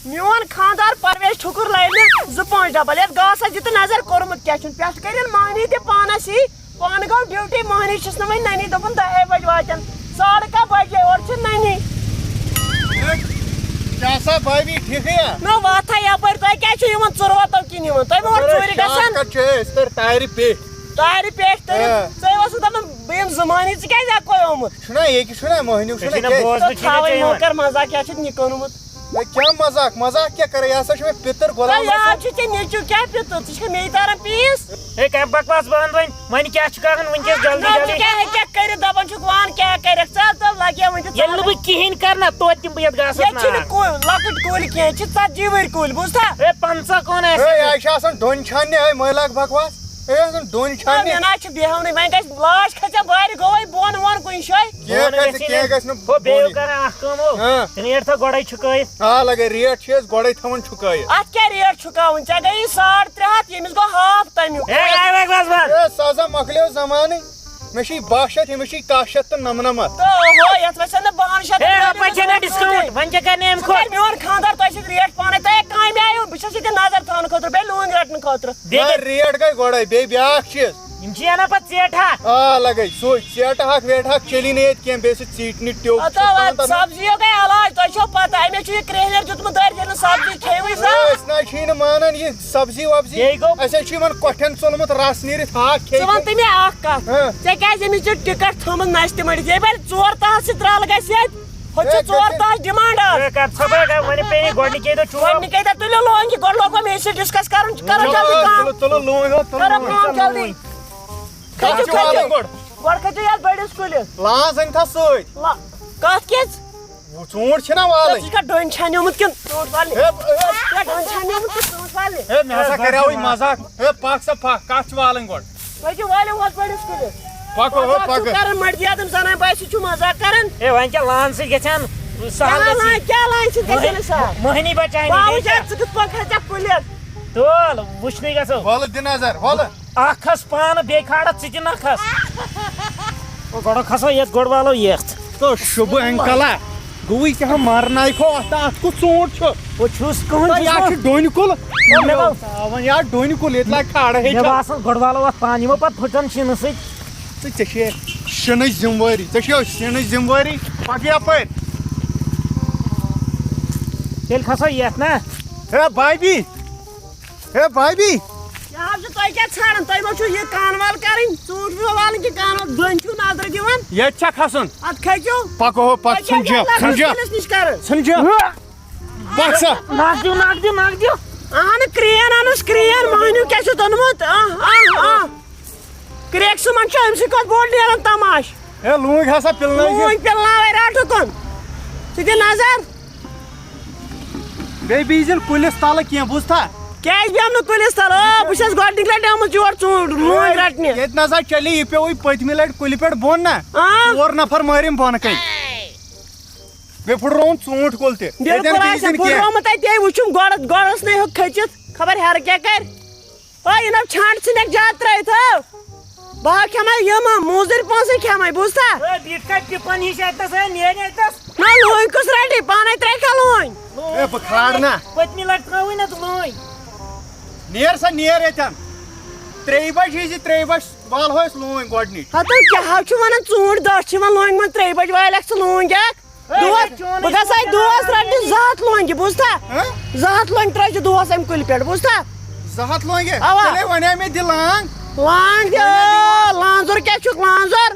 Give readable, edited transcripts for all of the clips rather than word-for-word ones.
میون خاندار Pervez ٹھکر line 2-5 double یتھ گاسس دِتہٕ نظر کوٚرمُت کیٛاہ چھُنہٕ پٮ۪ٹھٕ کٔرِن مہنی تہِ پانس یی پانہٕ گوٚو ڈیوٹی مہنی چھُس نہٕ وۄنۍ ننی دوٚپُن 10 بجہِ واتن 2:30 بجے اورٕ چھِ ننی کیٛاہ سا بھابی ٹھیٖکھٕے یا مےٚ واتھا یپٲرۍ تۄہہِ کیٛازِ چھُو یِوان ژُروتو کِنۍ یِوان تۄہہِ ما اورٕ ژوٗرِ گژھان کتھ چھِ أسۍ تٔرۍ تارِ پیٚٹھۍ تارِ پٮ۪ٹھ تٔرِتھ ژٕ اوسُکھ دپان بہٕ یِمہٕ 2 مہنی ژٕ کیٛازِ اکوے آمُت چھُنا ییٚکہِ چھُنا مہنیوٗ چھُنا تھاوٕنۍ موکر مزاق کیٛاہ چھُتھ نِکہٕ اوٚنمُت کیٛاہ مزاق مزاق کیٛاہ کرے یہِ ہسا چھُ مےٚ پِتٕر غلام یاد چھُ ژےٚ نیٚچوٗ کیٛاہ پیوٚتُر ژٕ چھکھ مے تاران پیٖس ہے کر بکواس بند وۄنۍ کیٛاہ چھُ کران وٕنکٮ۪س جلدی ژٕ جلدی کیٛاہ ہیٚککھ کٔرِتھ دپان چھُکھ وان کیٛاہ کَرٮ۪کھ ژٕ لگیا وۄنۍ ییٚلہِ نہٕ بہٕ کِہیٖنۍ کرٕ نا توتہِ دِمہٕ بہٕ یتھ گاسس ییٚتہِ چھِنہٕ کُلۍ لۄکٕٹۍ کُلۍ کینٛہہ ییٚتہِ چھِ 40 ؤرۍ کُلۍ بوٗزتھا ہے 50 کون ہے آسہِ یہِ چھِ آسان ڈوٚنۍ چھاننہِ ہے مٲلاک بکواس ہے آسان ڈوٚنۍ چھاننہِ مےٚ نہ چھِ بیٚہونٕے وۄنۍ گژھِ لاش کھژیا بارِ گوٚوے بۄن وۄن کُنہِ جایہِ کینٛہہ گژھِ نہٕ ہو بیٚیہِ کران اکھ کٲم ہو ریٹ تھاو گۄڈے چھُکٲیِتھ آ لگے ریٹ چھِ أسۍ گۄڈے تھاوان چھُکٲیِتھ اتھ کیٛاہ ریٹ چھُکاوٕنۍ ژےٚ گٔیی 350 ییٚمِس گوٚو ہاف تمیُک ہے بکواس بند ہے سُہ ہسا مۄکلیو زمانٕے مےٚ چھُے 62 شیٚتھ أمِس چھُے 1 شیٚتھ تہٕ 99 تہٕ اوہو یتھ وسن نہٕ 52 شیٚتھ ہے رۄپے چھےٚ ڈسکاونٹ وۄنۍ کیٛاہ کرنہِ امہِ کھۄتہٕ میون خاندار تۄہہِ سۭتۍ ریٹ پانے تۄہہِ کامہِ آیِو بہٕ چھَس ییٚتہِ نظر تھاونہٕ خٲطرٕ بیٚیہِ لوٗنۍ رٹنہٕ خٲطرٕ ریٹ گٔے گۄڈے بیٚیہِ بیٛاکھ چیٖز یِم چھِ اَنان پتہٕ ژیٹہٕ ہا آ لگے سُے ژیٹہٕ ہاکھ ویٹہٕ ہاکھ چلی نہٕ ییٚتہِ کینٛہہ بیٚیہِ سُہ ژیٖٹنہِ ٹیوٚپ سبزیو گٔے علاج تۄہہِ چھو پتہ أمِس چھُ یہِ کرٛیہنیر دیُتمُت دٲرۍ ییٚلہِ نہٕ سبزی کھیٚیوٕے أسۍ نہ چھِی نہٕ مانان یہِ سبزی وبزی بیٚیہِ گوٚو اَسہِ حظ چھُ یِمن کۄٹھٮ۪ن ژوٚلمُت رس نیٖرِتھ ہاکھ ژٕ کھیٚیہِ وَن تہٕ مےٚ اکھ کتھ ژےٚ کیٛازِ أمِس چھِ ٹِکٹ تھٲومٕژ نستہِ مٔڑِتھ ییٚلہِ بَلہِ 4 تاہس سۭتۍ رل گژھِ ییٚتہِ ہُہ چھُ 4 تاہس ڈِمانڈ آز کر ژھۄپٲرۍ کر وۄنۍ پیٚیہِ گۄڈنِکے دۄہ چوب گۄڈنِکے دۄہ تُلِو لونگہِ گۄڈٕ لوگو مےٚ سۭتۍ ڈِسکس کرُن کرو جلدی کٲم تُلو لوٗنۍ کرو کٲم جلدی کھٔسِو کھٔسِو گۄڈٕ کھٔسِو یتھ بٔڑِس کُلِس لانٛس أنۍ تھا سۭتۍ کتھ کِژ ژوٗنٛٹھۍ چھِنا والٕنۍ ژٕ چھکھا ڈوٚنۍ چھانیومُت کِنہٕ ژوٗنٛٹھ والنہِ ڈوٚنۍ چھانیومُت کِنہٕ ژوٗنٛٹھ والنہِ ہے مےٚ ہسا کریاوٕے مزاق ہے پکھ سا پکھ کتھ چھِ والٕنۍ گۄڈٕ پٔکِو وٲلِو ہتھ بٔڑِس کُلِس پکو ہو مزاق چھُو پکہٕ کران مردیادن زنان باسہِ چھُ مزاق کران ہے وۄنۍ کیٛاہ لان سۭتۍ گژھِ سہل کیٛاہ لاین سۭتۍ گژھِ نہٕ سہل مہنی بچاے باوٕ شاید ژٕ کِتھ پٲٹھۍ کھژکھ کُلِس تول وٕچھنٕے گژھو وَلہٕ دِ نظر وَلہٕ اکھ کھس پانہٕ بیٚیہِ کھالکھ ژٕ تہِ نہ کھس گۄڈٕ کھسو یتھ گۄڈٕ والو یتھ تو شُبہٕ انکلا گوٚوٕے کیٛاہ مارنایکھو اتھ کُس ژوٗنٛٹھ چھُ بہٕ چھُس کٕہٕنۍ یا چھُ ڈوٚنۍ کُل مےٚ وۄنۍ یا ڈوٚنۍ کُل ییٚتہِ لاگہِ کھاڑٕ مےٚ باسان گۄڈٕ والو اتھ پان یِمو پتہٕ پھٕٹن شیٖنہٕ سۭتۍ تہٕ ژےٚ چھے شِنٕچ ذِمہٕ وٲری ژےٚ چھے شِنٕچ ذِمہٕ وٲری پکھ یپٲرۍ تیٚلہِ کھسو یتھ نا ہے بھابی ہے بھابی کیٛاہ حظ چھُ تۄہہِ کیٛاہ ژھانڈان تۄہہِ ما چھُو یہِ کانوال کَرٕنۍ ژوٗنٛٹھۍ چھُوا والٕنۍ کہِ کانوال دٔنۍ چھُو نظرٕ دِوان ییٚتہِ چھا کھسُن اتھ کھٔسِو پکو ہو پکھ ژھٕنجا نِش کران ژھٕنجا پکھ سا ناک دِو ناک دِو ناک دِو اہن کرٛین اَنُس کرٛین مہنیوٗ کیٛاہ چھُتھ اوٚنمُت کرٛیکہٕ سُمن چھُ أمۍ سٕے کھۄتہٕ بوٚڑ نیران تماش ہے لوٗنٛگۍ ہسا پِلنٲیزِ لوٗنۍ پِلناوے رٹُکُن ژٕ دِ نظر بیٚیہِ بیٖزِن کُلِس تلہٕ کینٛہہ بوٗزتھا کیٛازِ بیٚہم نہٕ کُلِس تل بہٕ چھَس گۄڈنِکۍ لٹہِ آمٕژ یور لوٗنۍ رٹنہِ ییٚتہِ نسا چلی یہِ پیوٚوُے پٔتمہِ لٹہِ کُلہِ پٮ۪ٹھ بۄن نا 4 نفر مٲرِم بۄنہٕ کَنۍ بیٚیہِ پھٕٹرووُن ژوٗنٛٹھۍ کُل تہِ بِلکُل آسہِ پھٕٹرومُت اَتے وٕچھُم گۄڈٕ ٲس نہٕ ہیوٚک کھٔژِتھ خبر ہیرٕ کیٛاہ کرِ یہِ نو چھانٛڈ ژھٕنٮ۪کھ زیادٕ ترٲیِتھ بہٕ ہا کھٮ۪مے یِم موزوٗرۍ پونٛسے کھٮ۪مے بوٗزتھا ٹِپن ہِش اَتٮ۪س نیرِ اَتٮ۪س نہ لوٗنۍ کُس رٹہِ پانے ترٛایکھا لوٗنۍ ہے بہٕ کھالہٕ نا پٔتمہِ لٹہِ ترٛٲوٕے نہ ژٕ لٲنۍ نیر سا نیر ییٚتٮ۪ن 3 بجہِ یی 3 بجہِ والہو أسۍ لوٗنۍ گۄڈنِچ ہتہٕ کیٛاہ حظ چھُ ونان ژوٗنٛٹھۍ دہ چھِ یِوان لونگہِ منٛز 3 بجہِ والکھ ژٕ لوٗنۍ اکھ دۄہس بہٕ گژھے دۄہس رٹنہِ 2 ہتھ لونگہِ بوٗزتھا 2 ہتھ لونگہِ ترٲیزِ دۄہس امہِ کُلہِ پٮ۪ٹھ بوٗزتھا 2 ہتھ لونگہِ اوا تیٚلے ونے مےٚ دِ لانٛگ لانگ لانزُر کیٛاہ چھُکھ لانزُر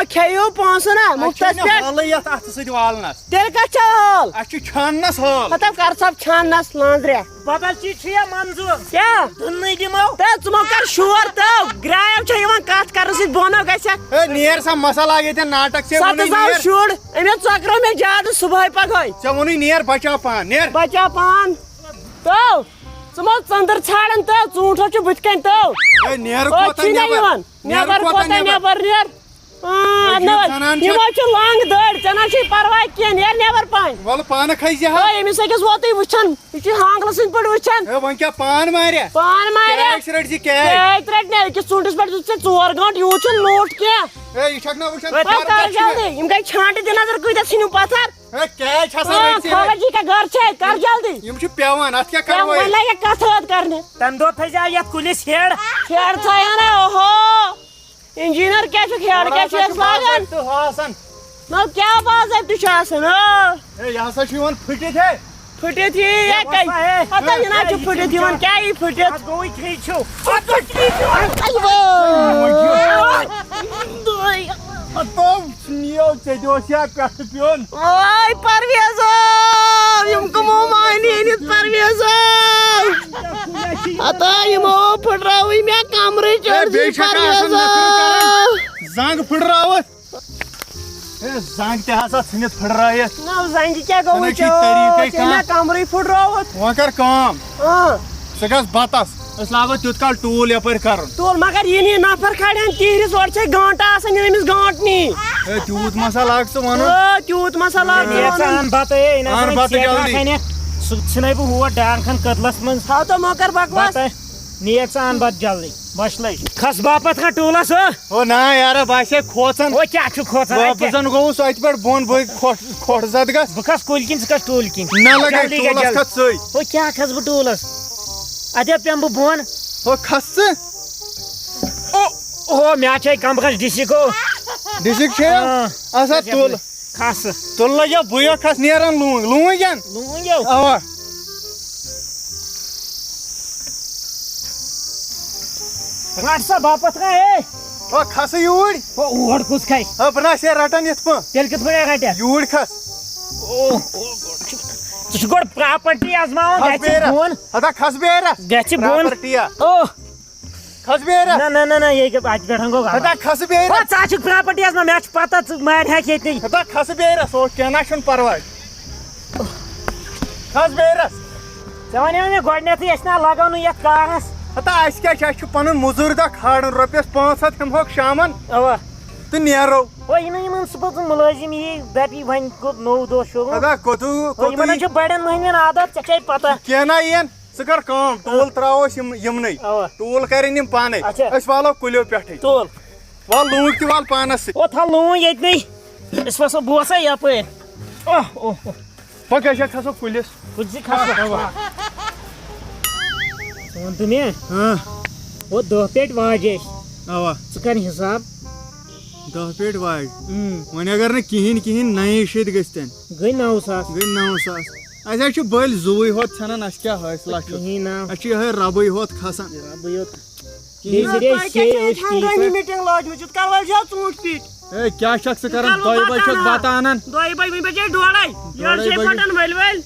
کھیٚیِو پونٛسہٕ نا مُفتس پٮ۪ٹھ حالٕے یتھ اتھٕ سۭتۍ والنس تیٚلہِ کتھ چھِ حال اسہِ چھُ چھاننس حال مطلب کر سا چھاننس لانزرے بدل چیٖز چھُ یا منظوٗر کیٛاہ دُنٕے دِمو تہٕ ژٕ مہ کر شور تہٕ گرایم چھےٚ یِوان کتھ کرنہٕ سۭتۍ بۄنو گژھکھ ہے نیر سا مسا لاگہِ ییٚتٮ۪ن ناٹک ژےٚ ووٚنُے ستہٕ زاو نیر شُر أمِس ژۄکرو مےٚ زیادٕ صبحٲے پگہٲے ژےٚ ووٚنُے نیر بچاو پان نیر بچا پان تو ژٕ مہ ژٔنٛدٕر ژھانڈان تو ژوٗنٛٹھو چھُ بٕتھِ کَنۍ تو ہے نیر أتھۍ کوتاہ چھُے نہ یِوان نیر نٮ۪بر کوتاہ نٮ۪بر نیر یِمو چھِ لنٛگ دٲڑۍ ژےٚ نہ چھُے پرواے کینٛہہ نیر نٮ۪بر پانۍ وَلہٕ پانہٕ کھٔسۍ زِ ہا أمِس أکِس ووتُے وٕچھان یہِ چھُ ہانگلہٕ سٕنٛدۍ پٲٹھۍ وٕچھان ہے وۄنۍ کیٛاہ پان ماریا پان ماریا کیچ رٔٹۍ زِ کیچ رٹہِ نہ أکِس ژوٗنٛٹھِس پٮ۪ٹھ دِژ ژےٚ 4 گٲنٛٹہٕ یوٗت چھُنہٕ لوٗٹھ کینٛہہ ہے یہِ چھکھ نہ وٕچھان کر جلدی یِم گٔے چھانٹہِ دِ نظر کۭتیاہ ژھٕنِو پتھر اے کیچ ہسا خالہ جی کا گھر چھے کر جلدی یم چھ پیوان ات کیا کیا کرو وۄنۍ لگہِ کتھ وتھ کرنہِ تمہِ دۄہ تھٲیزیو یتھ کُلِس ہیڑ کھیڑ تھایا نا اوہو انجیٖنر کیٛاہ چھُ کھیڑ کیٛاہ چھُ أسۍ لاگان آسان نہ کیٛاہ باضٲبطہٕ چھُ آسان اے یہ ہسا چھ یوان پھٹِتھ ہے پھٕٹِتھ یی ہتا یہِ نہ چھُ پھٕٹِتھ یِوان کیٛاہ یی پھٕٹِتھ اتھ گوٚوٕے کھری چھُو نیو ژےٚ اوس یا پٮ۪ٹھٕ پیوٚن اوے پرویزو یِم کٕمو مانی أنِتھ پرویزو ہتا یِمو پھٕٹرٲوٕے مےٚ کمرٕچ بیٚیہِ چھکھ آسان پرویزو زنگ پھٕٹراوتھ اے زنگ تہِ ہسا ژھٕنِتھ پھٕٹرٲیِتھ نہ زنجہِ کیٛاہ گوٚو چھُ طریٖقے ژےٚ مےٚ کمرٕے پھٕٹرووُتھ وۄنۍ کر کٲم ژٕ گژھ بتس أسۍ لاگو تیُتھ کال ٹوٗل یپٲرۍ کرُن تُل مگر یہِ نی نفر کھڑٮ۪ن تیٖرِس اورٕ چھے گٲنٹہٕ آسان ییٚلہِ أمِس گٲنٹہٕ نی اے تیوٗت مسا لاگ ژٕ ونُن تیوٗت مسالہ ان بتہٕ اے اَن بتہٕ جلدی. سُہ ژھٕنَے بہٕ ہور ڈان کھن کٔدلس منٛز تھاو تو موکر بکواس بتہٕ نیک ژٕ ان بتہٕ جلدی بش لج کھس باپت کھا ٹوٗلس او نہ یارا باسے کھوژان او کیٛاہ چھُ کھوژان بہٕ زن گوٚوُس اتہِ پٮ۪ٹھ بۄن بہٕ کھۄٹھ زد گژھ بہٕ کھس کُلۍ کِنۍ ژٕ کھس ٹوٗلۍ کِنۍ نہ لگے جلدی گژھ ٹوٗلس جلدی. کھژ ژٕے او کیٛاہ کھس بہٕ ٹوٗلس ادے پیٚمہٕ بہٕ بۄن ہو کھس ژٕ او مےٚ چھے کمبرس ڈِسِک ڈِسِک چھے آسا تُل کھس تُل لگیا بٕے کھس نیران لونگ لونگن لونگیو اوا رٹ سا باپت کھا اے او کھس یوٗرۍ او اور کُس کھسہِ ہا بہٕ نہ چھے رٹان یِتھ پٲٹھۍ تیٚلہِ کِتھ پٲٹھۍ رٹہِ یوٗرۍ کھس ژٕ چھُکھ گۄڈٕ پراپرٹی آزماوان کھس گژھِ بیرا بۄن ہتا کھس بیرا گژھِ بۄن پراپرٹیا او کھس بیرا نہ نہ نہ یہِ اتہِ پٮ۪ٹھ گوٚو غلط ہتا کھس بیرا او ژٕ چھُکھ پراپرٹی آزما مےٚ چھِ پتہ ژٕ مارِ ہٮ۪کھ ییٚتہِ ہتا کھس بیرا سو کینٛہہ نہ چھُنہٕ پرواے کھس بیرس ژےٚ وَنیو مےٚ گۄڈٕنٮ۪تھٕے أسۍ نا لگاو نہٕ یتھ کارس ہتا اَسہِ کیٛاہ چھُ اَسہِ چھُ پنُن موٚزوٗرۍ دۄہ کھالُن رۄپیس 500 ہٮ۪مہوکھ شامن اوا تہٕ نیرو او یِمن یِمن صُبحس مُلٲزِم یی دپی وۄنۍ گوٚو نوٚو دۄہ شروٗع ہتا کوٚتوٗ یِمن چھُ بڑٮ۪ن مٔہنوٮ۪ن عادت ژےٚ چھے پتہ کینٛہہ نہ یِن ژٕ کر کٲم ٹوٗل تراوو أسۍ یِمنٕے اوا ٹوٗل کرن یِم پانے اچھا. أسۍ والو کُلیو پٮ۪ٹھٕے تُل وال لونگ تہِ وال پانس سۭتۍ او تھاو لوٗن ییٚتنٕے أسۍ وسو بہٕ وسا یپٲرۍ اوہ اوہ اوہ پکھ أسۍ کھسو کُلِس کُلسٕے کھسو ژٕ وَن تہٕ مےٚ او 10 پیٹہِ واجہِ اَسہِ اوا ژٕ کر حِساب 10 پیٹہِ واج وۄنۍ اگر نہٕ کِہیٖنۍ نَیہِ شیٚتہِ گٔژھتن گٔے 9,000 گٔے 9,000 اَسہِ حظ چھُ بٔلۍ زُوٕے ہوت ژھٮ۪نان اَسہِ کیٛاہ حٲصلہ چھُ کِہیٖنۍ نہٕ اَسہِ چھُ یِہوے ربٕے ہوت کھسان بہٕ یوت بیٚیہِ ژھٕنے میٖٹِنٛگ لٲجمٕژ یُتھ کال وٲلۍ ژوٗنٛٹھۍ پیٖٹ اے کیٛاہ چھکھ ژٕ کران 2 بجہِ چھکھ بتہٕ انان 2 بجہِ وٕنہِ بجے 2:30 یٔڑ چھے پھٹان ؤلۍ ؤلۍ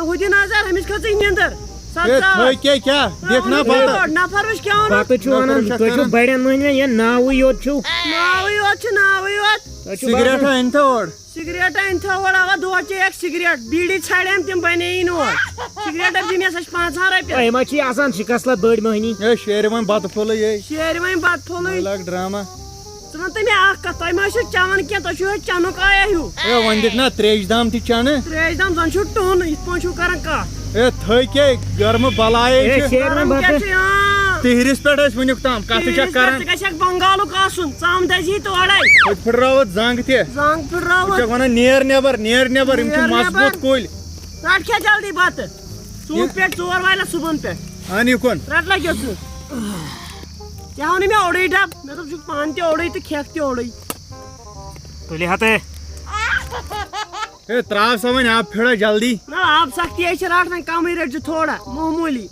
ہُہ دِ نظر أمِس کھٔژٕے نیندٕر اے تھٔکے کیٛاہ دِکھ نا بتہٕ نفر وٕچھ کیٛاہ ووٚنُن بتہٕ چھُ وَنان تُہۍ چھِو بڑٮ۪ن مٔہنوٮ۪ن یہِ ناوٕے یوت چھُو ناوٕے یوت چھُ ناوٕے یوت تۄہہِ چھُو سِگریٹ أنۍتو اور سِگریٹ أنۍتو اور اوا دۄہ چیٚیَکھ سِگریٹ بیٖڑی ژھانڈیم تِم بَنییی نہٕ اور سِگریٹس دِ مےٚ سۄ چھِ 500 رۄپیہِ تۄہہِ ما چھِ آسان شِکسلت بٔڑۍ مٔہنی اے شیرِ وۄنۍ بتہٕ پھوٚلٕے اے شیرِ وۄنۍ بتہٕ پھوٚلٕے لاگ ڈراما ژٕ وَن تہٕ مےٚ اکھ کتھ تۄہہِ ما ٲسِو چٮ۪وان کینٛہہ تۄہہِ چھُو یہے چنُک آیا ہیوٗ اے وۄنۍ دِکھ نا تریش دام تہِ چنہٕ تریش دام زن چھُو ٹوٚن یِتھ پٲٹھۍ چھُو کران کتھ اے تھٔکے گرمہٕ بلایے اے چھِ شیر وۄنۍ کیٛاہ بتہٕ چھُ تِہرِس پٮ۪ٹھ ٲسۍ وٕنیُک تام کتھٕ چھکھ کران ژٕ گژھکھ بنگالُک آسُن ژم دٔزی تورے ہوٚتہِ پھٕٹراوَتھ زنٛگ تہِ زنٛگ پھٕٹراوُن چھکھ وَنان نیر نٮ۪بر یِم چھِ مضبوٗط کُلۍ رٹ کھےٚ جلدی بتہٕ ژوٗنٛٹھۍ پیٹھ 4 والہِ صُبحن پٮ۪ٹھ اَن یِکُن رٹ لگیو ژٕ ژےٚ ہاو نہٕ مےٚ اوڑٕے ڈبہٕ مےٚ دوٚپ چھُکھ پانہٕ تہِ اوڑٕے تہٕ کھٮ۪کھ تہِ اوڑٕے تُلہِ ہتے اے تراو سا وۄنۍ آب پھِرا جلدی نہ آب سختی ہے چھِ رٹ وۄنۍ کمٕے رٔٹۍ زِ تھوڑا معموٗلی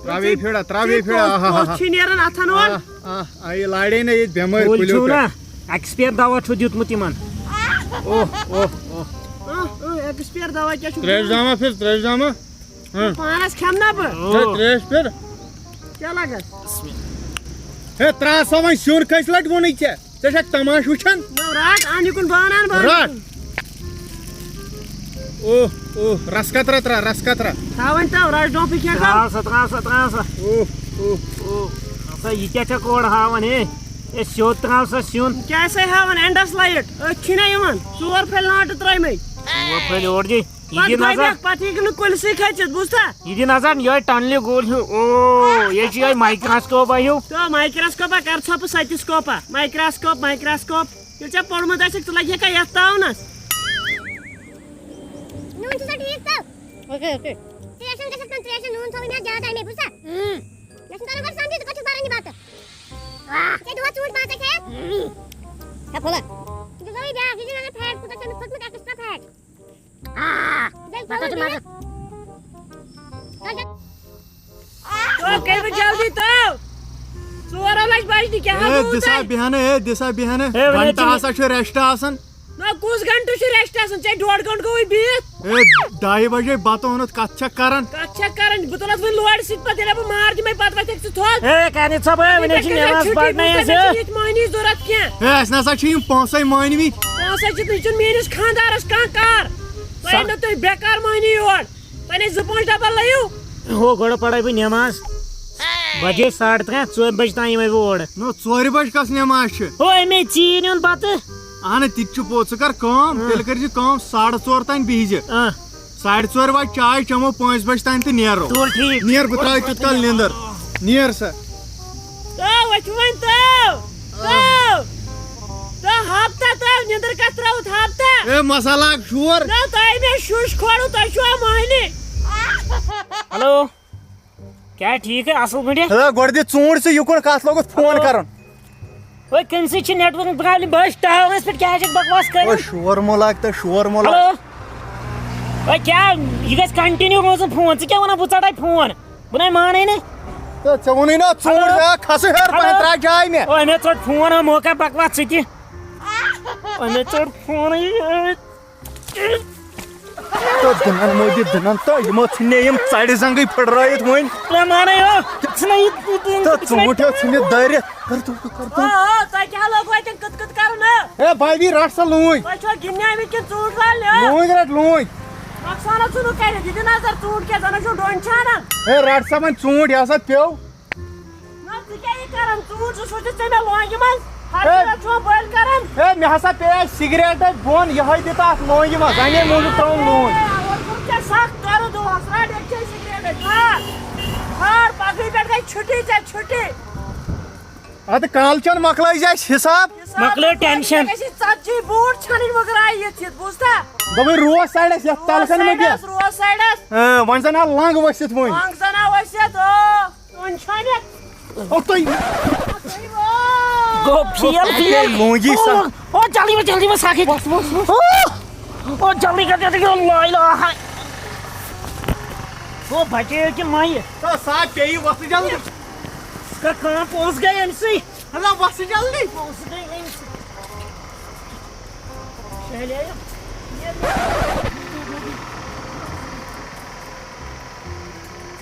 تراوے پھِرا تراوے پھِرا پوٚژھ چھُے نیران اتھن اور آیہِ لاڑے نہ ییٚتہِ بٮ۪مٲرۍ کُلۍ کُلیو چھُو نا پٮ۪ٹھ ایٚکٕسپیر دوا چھُ دیُتمُت یِمن اوہ اوہ اوہ ایٚکٕسپیر دوا کیٛاہ چھُ تریش داما پھِر تریش داما پانس کھٮ۪مہٕ نا بہٕ تریش پھِر کیٛاہ لگس ہے تراو سا وۄنۍ سیُن کٔژِ لٹہِ ووٚنُے ژےٚ ژٕ چھکھ تماش وٕچھان نہ رٹ ان یِکُن بہٕ انان رٹ اوہ اوہ رس قطرا ترا رس قطرا تھاو وۄنۍ تو رس ڈوٚمپہٕ کھٮ۪کھ ترٛاو سا ترٛاو سا ترٛاو سا اوہ اوہ اوہ سا یہِ کیٛاہ چھکھ اورٕ ہاوان ہے اے سیوٚد ترٛاو سا سیُن کیٛاہ سا ہاوان اینڈس لایٹ أتھۍ چھِ نا یِوان 4 پھٔلۍ ناٹہٕ ترٲیمٕے ژور پھٔلۍ اور دِ یہِ دِ پتہٕ نظر گٔیکھ پتہٕ ہیٚکہِ نہٕ کُلسٕے کھٔژِتھ بوٗزتھا یہِ دِ نظر یِہوے ٹنلہِ گول ہیوٗ او یہِ چھُ یِہوے مایکراسکوپا ہیوٗ تو مایکراسکوپا کر ژھۄپہٕ سٹِسکوپا مایکراسکوپ ییٚلہِ ژےٚ پوٚرمُت آسٮ۪کھ ژٕ لگہِ کا یتھ تاونس نون چھُ سا ٹھیٖک تہٕ تریشن گژھِ تریشن نون تھوٚوٕے مےٚ زیادٕ ٹایمے بوٗزتھا مےٚ چھُنہٕ تران گۄڈٕ سمجھی ژٕ کتھ چھُکھ بران یہِ بتہٕ ژےٚ دۄہس ژوٗنٛٹھۍ پانٛژھ کھیٚیَکھ ہے کھولا ژٕ گوٚوٕے بیٛاکھ یہِ چھُ وَنان فیٹ کوٗتاہ چھُ أمِس کھوٚتمُت ایکٕسٹرا فیٹ کٔرِو جلدی تو 4 لچھ بجنہِ کیٛاہ دِسا بیٚہنہٕ دِسا بیٚہنہٕ گھنٹہٕ ہسا چھُ ریسٹ آسان نہ کُس گنٹہٕ چھُ ریسٹ آسان ژےٚ 1.5 گنٹہٕ گوٚوُے بِہِتھ 2 بجے بتہٕ اوٚنُتھ کتھ چھکھ کران کتھ چھکھ کران بہٕ تُلتھ وۄنۍ لورِ سۭتۍ پتہٕ ییٚلہِ بہٕ مار دِمے پتہٕ وۄتھکھ ژٕ تھوٚد اے کانہِ صٲب وۄنۍ چھِ نٮ۪ماز پرنٕے حظ ییٚتہِ مٲنی ضوٚرتھ کینٛہہ اَسہِ نسا چھِ یِم پونٛسے مٲنۍمٕتۍ پونٛسے چھِ یہِ چھُنہٕ میٲنِس خانٛدارس کانٛہہ کار تۄہہِ أنِو تُہۍ بےٚکار مٲنی یور تۄہہِ نے 2-5 ڈبل لٲیِو ہو گۄڈٕ پرے بہٕ نٮ۪ماز بجے 3:30 4 بجہِ تام یِمے بہٕ اورٕ نو 4 بجہِ کۄس نٮ۪ماز چھِ ہو اَمے ژیٖرۍ نیُن بتہٕ اہن تہِ تہِ چھُ پوٚز ژٕ کر کٲم تیٚلہِ کٔرزِ کٲم 4:30 تام بِہزِ 4:30 واتہِ چاے چٮ۪مو 5 بجہِ تام تہٕ نیرو تُل ٹھیٖک نیر بہٕ ترٛاوٕ تیُت کال نِندٕر نیر سا تو وٕچھِو وۄنۍ تو ہفتہ تو نِندٕر کتھ ترٛٲوُتھ ہفتہ اے مسالہ شور نہ تۄہہِ مےٚ شُش کھولُو تۄہہِ چھُوا مٲنی ہیلو کیٛاہ ٹھیٖک ہے اصٕل پٲٹھۍ گۄڈٕ دِ ژوٗنٛٹھۍ ژٕ یُکُن کتھ لوگُتھ فون کرُن وۄنۍ کٔمۍسٕے چھِ نیٹ ؤرک پرٛابلِم بہٕ چھُس ٹاورس پٮ۪ٹھ کیٛاہ چھکھ بکواس کران شور مۄلاک تہٕ شور مۄلاک ہیلو وۄنۍ کیٛاہ یہِ گژھِ کنٹِنیوٗ روزُن فون ژٕ کیٛاہ وَنان بہٕ ژٹے فون بہٕ نَے مانَے نہٕ تہٕ ژےٚ ووٚنُے نا ژوٗنٛٹھۍ کھسہٕ ہیوٚر پہن ترٛاو جاے مےٚ اوے مےٚ ژوٚٹ فون ہا موقع بکواس ژٕ تہِ اوے مےٚ ژوٚٹ فونٕے تہٕ دٕنن موٗدۍ دٕنن تہٕ یِمو ژھٕنہِ یِم ژرِ زنٛگٕے پھٕٹرٲیِتھ وۄنۍ مےٚ مانَے ہو ژھٕنَے یہِ تہٕ ژوٗنٛٹھیو ژھٕنہِ دٲرِتھ کر تو تۄہہِ کیٛاہ لوگوٕ اَتٮ۪ن کٕت کٕت کرُن اے بھایی رٹ سا لوٗنۍ تۄہہِ چھُوا گِنٛدنہِ آمٕتۍ کِنہٕ ژوٗنٛٹھۍ والنہِ لوٗنۍ رٹ لوٗنۍ نۄقصان ژھٕنو کٔرِتھ یہِ دِ نظر ژوٗنٛٹھۍ کیٛاہ زَن چھُو ڈوٚنۍ چھانان اے رٹ سا وۄنۍ ژوٗنٛٹھۍ یہِ ہسا پیوٚو نہ ژٕ کیٛاہ یہِ کران ژوٗنٛٹھۍ زٕ سوٗزِتھ ژےٚ مےٚ لونٛگہِ منٛز ہر چھُوا بٔلۍ کران اے مےٚ ہسا پیٚیہِ سِگریٹ اتہِ بۄن یِہوے دِ تتھ لونٛگہِ منٛز اَمے موٗجوٗب ترٛٲوٕم لوٗنۍ ژےٚ سخ کرٕ دۄہس رٹ ییٚتہِ چھے سِگریٹ کھار کھار پگہٕے پٮ۪ٹھ گٔے چھُٹی ژےٚ چھُٹی ادٕ کالچن مۄکلٲے زِ اَسہِ حِساب مۄکلٲو ٹٮ۪نشن گژھِ ژتجی بوٗٹھ ژھنٕنۍ مٔکراے یِتھ یِتھ بوٗزتھا دوٚپُن روز سایڈس یتھ تلہٕ کن مےٚ بیٚہہ روز سایڈس وۄنۍ زن آو لنٛگ ؤسِتھ وۄنۍ لنٛگ زن آو ؤسِتھ وۄنۍ چھٲنِتھ او تُہۍ گوٚو فیل لونٛگی سا او جلدی میں ساکھے او جلدی کر دے لا الہ وہ بچے کہ مائی سا پیٚیہِ وۄتھٕ جلدی ژٕ کر کٲم پونٛسہٕ گٔے أمۍ سٕے ہلا وۄتھٕ جلدی پونٛسہٕ گٔے أمۍ سٕے شہلے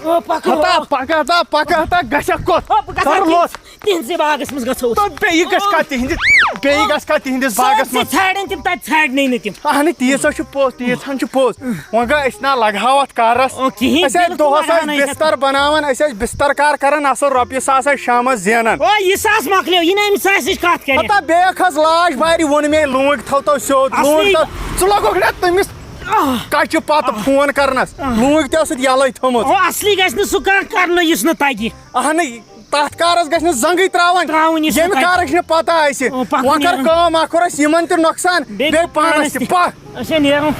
او پکا گژھکھ کوٚت کر لوٚت تِہنٛدسٕے باغس منٛز گژھو بیٚیہِ گژھِ کا تِہنٛدِس باغس منٛز ژھانڈن تِم تتہِ ژھانڈنٕے نہٕ تِم اہنہِ تیٖژ چھُ پوٚز تیٖژ چھُ پوٚز وۄنۍ گوٚو أسۍ نا لگاو اتھ کارس کِہیٖنۍ أسۍ ٲسۍ دۄہس ٲسۍ بستر بناوان أسۍ ٲسۍ بستر کار کران اصل رۄپیہِ ساس ٲسۍ شامس زینان او یہِ ساس مۄکلیو یہِ نہٕ أمِس ساسٕچ کتھ کرِ پتہ بیٚیہِ کھٔژ لاش وارِ ووٚن مےٚ لوٗنٛگۍ تھاو سیوٚد لوٗنٛگۍ ژٕ لوگُکھ نا تٔمِس کچہِ پتہٕ فون کرنس لوٗنٛگۍ تہِ اوسُتھ یلے تھوٚمُت او اصلی گژھِ نہٕ سُہ کانٛہہ کرنہٕ یُس نہٕ تگہِ اہنہِ تتھ کارس گژھِ نہٕ زنٛگٕے تراوٕنۍ یُس ییٚمہِ کارٕچ نہٕ پتہ آسہِ وۄنۍ کر کٲم اکھ کوٚر اَسہِ یِمن تہِ نۄقصان بیٚیہِ پانس تہِ پکھ أسۍ ہے نیرو